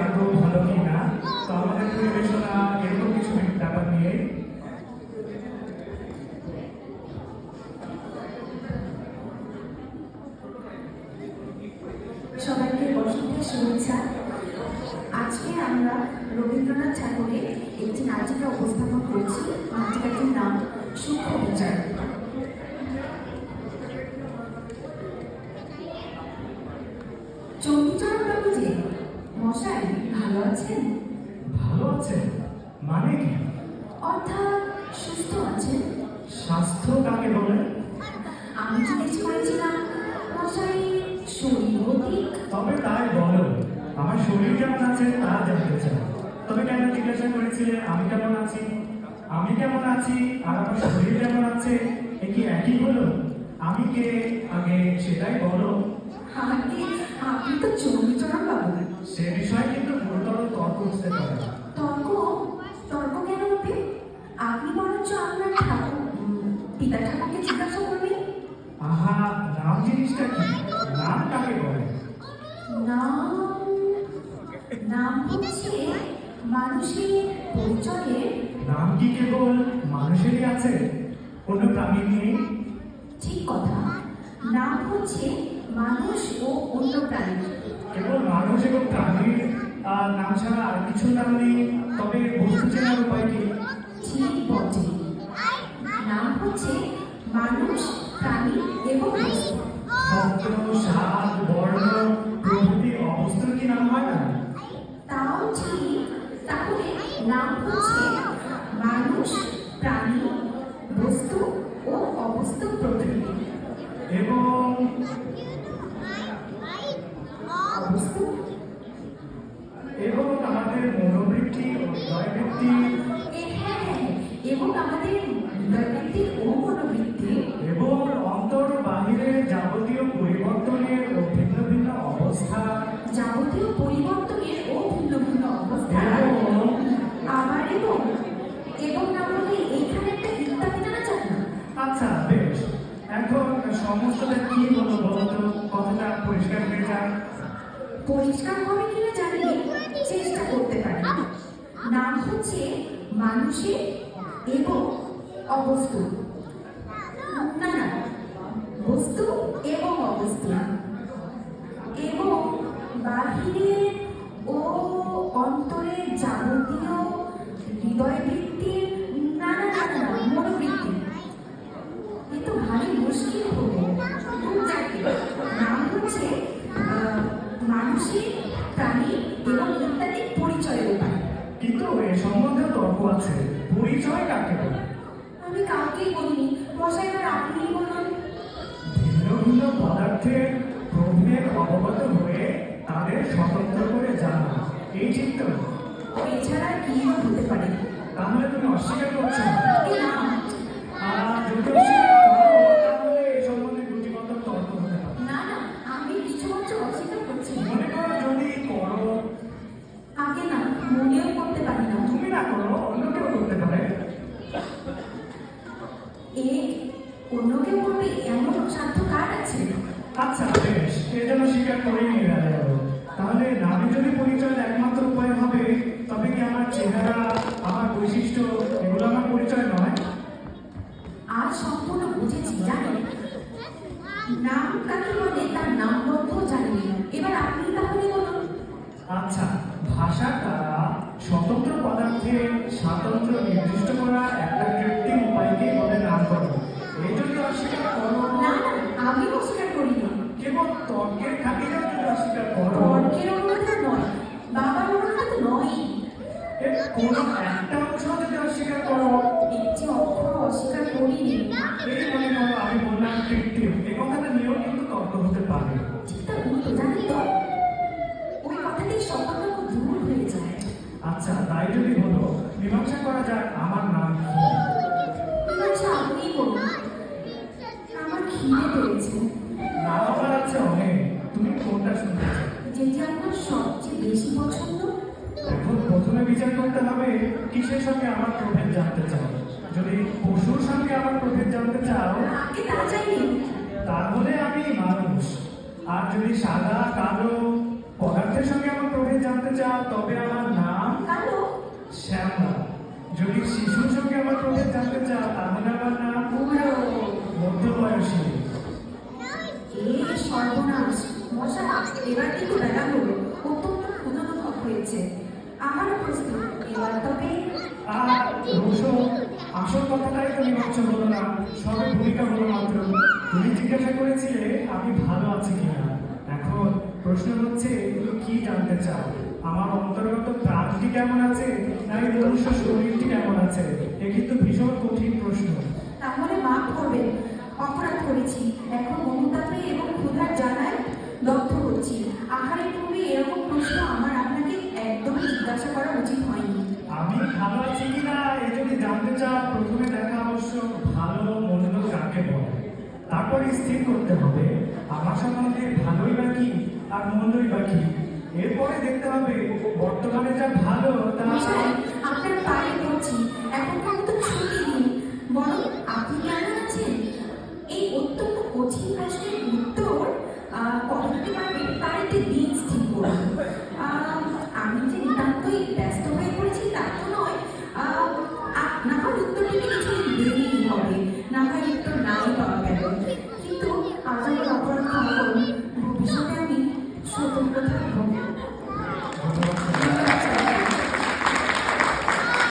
আদৌ ভালো কিনা, তো আমাদের পরিবেশনা এরকম কিছু ব্যাপার নিয়ে। সবাইকে বসন্তের শুভেচ্ছা। আজকে আমরা রবীন্দ্রনাথ ঠাকুরের একটি নাটিকা উপস্থাপন করছি। নাটিকাটির নাম সূক্ষ্ম বিচার। চণ্ডীচরণ বাবু যে মশাই ভালো আছেন? ভালো আছেন মানে কি? অর্থাৎ সুস্থ আছেন। স্বাস্থ্য কাকে বলে? আমি জিজ্ঞেস করেছিলাম মশাই শরীর ঠিক? তবে তাই বলো, আমার শরীর কেমন আছে তা জানতে চাই। তবে কেন জিজ্ঞাসা করেছিলে আমি কেমন আছি? আমি কেমন আছি আর আমার শরীর কেমন আছে এ কি একই হলো? আমি কে আগে সেটাই বলো। আগে আপনি তো চণ্ডীচরণ বাবু। সে বিষয়ে কিন্তু গুরুতর তর্ক উঠতে পারে। তর্ক? তর্ক কেন উঠবে? আপনি বরঞ্চ আপনার ঠাকুর পিতা ঠাকুরকে জিজ্ঞাসা করবেন। আহা, নাম জিনিসটা কি? নাম কাকে বলে? নাম নাম হচ্ছে মানুষের পরিচয়ের। নাম কি কেবল মানুষেরই আছে, কোনো প্রাণী নেই? ঠিক কথা, নাম হচ্ছে মানুষ ও অন্য প্রাণী। কেবল মানুষ এবং প্রাণীর নাম ছাড়া আর কিছু নাম নেই? তবে বস্তু চেনার উপায় কি? ঠিক বটে, নাম হচ্ছে মানুষ, প্রাণী এবং বস্তু। শব্দ, স্বাদ, বর্ণ প্রভৃতি অবস্থার কি নাম হয় না? তাও ঠিক। তাহলে নাম হচ্ছে মানুষ, প্রাণী, বস্তু ও অবস্তু প্রভৃতি। এবং অবস্তু এবং আমাদের মনোবৃত্তি ও হৃদয়বৃত্তি হ্যাঁ, এবং আমাদের হৃদয়বৃত্তি ও মনোবৃত্তি এবং অন্তর বাহিরের যাবতীয় পরিবর্তনের ও ভিন্ন ভিন্ন অবস্থা। যাবতীয় পরিবর্তনের ও ভিন্ন ভিন্ন অবস্থা। এবং আবার এবং এবং না বলে এইখানে একটা ইত্যাদি জানা যায় না। আচ্ছা বেশ, এখন সমস্তটা কি হলো বলতো, কথাটা পরিষ্কার হয়ে যায়। পরিষ্কার হবে কিনা জানি না, চেষ্টা করতে পারি। নাম হচ্ছে মানুষের এবং অবস্তু। না না, বস্তু এবং অবস্তু এবং বাহিরের ও অন্তরের যাবতীয় হৃদয়বৃত্তির না না না না মনোবৃত্তি। এ তো ভারী মুশকিল হলো। যাকে নাম হচ্ছে মানুষের, প্রাণী এবং ইত্যাদি পরিচয়ের উপায়। কিন্তু এ সম্বন্ধে তর্ক আছে, পরিচয় কাকে বলে? আমি কাউকেই বলিনি মশাই, এবার আপনিই বলুন। ভিন্ন ভিন্ন পদার্থের প্রভেদ অবগত হয়ে তাদের স্বতন্ত্র করে জানা, এই চিত্ত। এছাড়া কি হতে পারে? তাহলে তুমি অস্বীকার করছো না? না, যদি অস্বীকার করো তাহলে এই সম্বন্ধে রুচিগত তর্ক হতে পারে। না না, আমি কিছু মাত্র অস্বীকার করছি না। মনে করো যদি করো। আগে না, মনেও করতে পারি না। তুমি না করো, অন্য কেউ করতে পারে। এ অন্য কেউ করবে এমন সাধ্য কার আছে? আচ্ছা বেশ, এ যেন স্বীকার করেই নিয়ে গেল। তাহলে নামে যদি পরিচয়ের একমাত্র উপায় হবে, তবে কি আমার চেহারা, আমার বৈশিষ্ট্য এগুলো আমার পরিচয় নয়? আজ সম্পূর্ণ বুঝেছি জানেন। নাম কাকে বলে তার নামগন্ধ জানি। এবার আপনি তাহলে বলুন। আচ্ছা, ভাষার দ্বারা স্বতন্ত্র পদার্থের স্বাতন্ত্র্য নির্দিষ্ট করা একটা কৃত্রিম উপায়কে বলে নামকরণ। এই যদি অস্বীকার করো। না না, আমি অস্বীকার করি না। কেবল তর্কের খাতিরে যদি অস্বীকার করো। তর্কের অনুরোধ নয়, বাবার অনুরোধ নয়। এর কোনো একটা অংশ যদি অস্বীকার করো। একটি অক্ষর অস্বীকার করিনি। এই মনে করো আমি বললাম কৃত্রিম, এই কথাটা নিয়েও কিন্তু তর্ক হতে পারে। ঠিক তা উল্টো জানেন তো, ওই কথাটি সম্পর্ক দূর হয়ে যায়। আচ্ছা তাই যদি হলো, মীমাংসা করা যাক আমার নাম কি। আচ্ছা আপনি বলুন। আমার খিদে পেয়েছে। নাম আমার আছে অনেক, তুমি কোনটা শুনতে চাও? যেটি আপনার সবচেয়ে বেশি পছন্দ। এখন প্রথমে বিচার করতে হবে কিসের সঙ্গে আমার প্রভেদ জানতে চাও। যদি পশুর সঙ্গে আমার প্রভেদ জানতে চাও আগে তা চাইনি। তাহলে আমি মানুষ, আর যদি সাদা কালো পদার্থের সঙ্গে আমার প্রভেদ জানতে চাও তবে আমার নাম কালো? শ্যামলা। যদি শিশুর সঙ্গে আমার প্রভেদ জানতে চাও তাহলে আমার নাম বুড়ো। মধ্যবয়সী। এ সর্বনাশ! মশা, এবার কিন্তু বেলা হলো, অত্যন্ত ক্ষুধানুভব হয়েছে। আমার প্রস্তুত, এবার তবে আর রোশো, আসল কথাটাই তো মীমাংসা হলো না, সবে ভূমিকা হলো মাত্র। তুমি জিজ্ঞাসা করেছিলে আমি ভালো আছি কিনা। এখন প্রশ্ন হচ্ছে তুমি কি জানতে চাও? আমার অন্তর্গত প্রাণটি কেমন আছে, না এই মনুষ্য শরীরটি কেমন আছে? এ কিন্তু ভীষণ কঠিন প্রশ্ন। তাহলে মাফ করবেন, অপরাধ করেছি। এখন মমতাতে এবং ক্ষুধার জ্বালায় দগ্ধ হচ্ছি। আহারের পূর্বে এরকম প্রশ্ন আমার আপনাকে একদমই জিজ্ঞাসা করা উচিত হয়নি। আমি ভালো আছি কিনা এ যদি জানতে চাও প্রথমে দেখা অবশ্য ভালো মন্দ কাকে বলে, তারপরে স্থির করতে হবে আমার সম্বন্ধে ভালোই বা কি আর মন্দই বা কি। এরপরে দেখতে হবে বর্তমানে যা ভালো তা মশাই, আপনার পায়ে পড়ছি, এখনকার মতো ছোট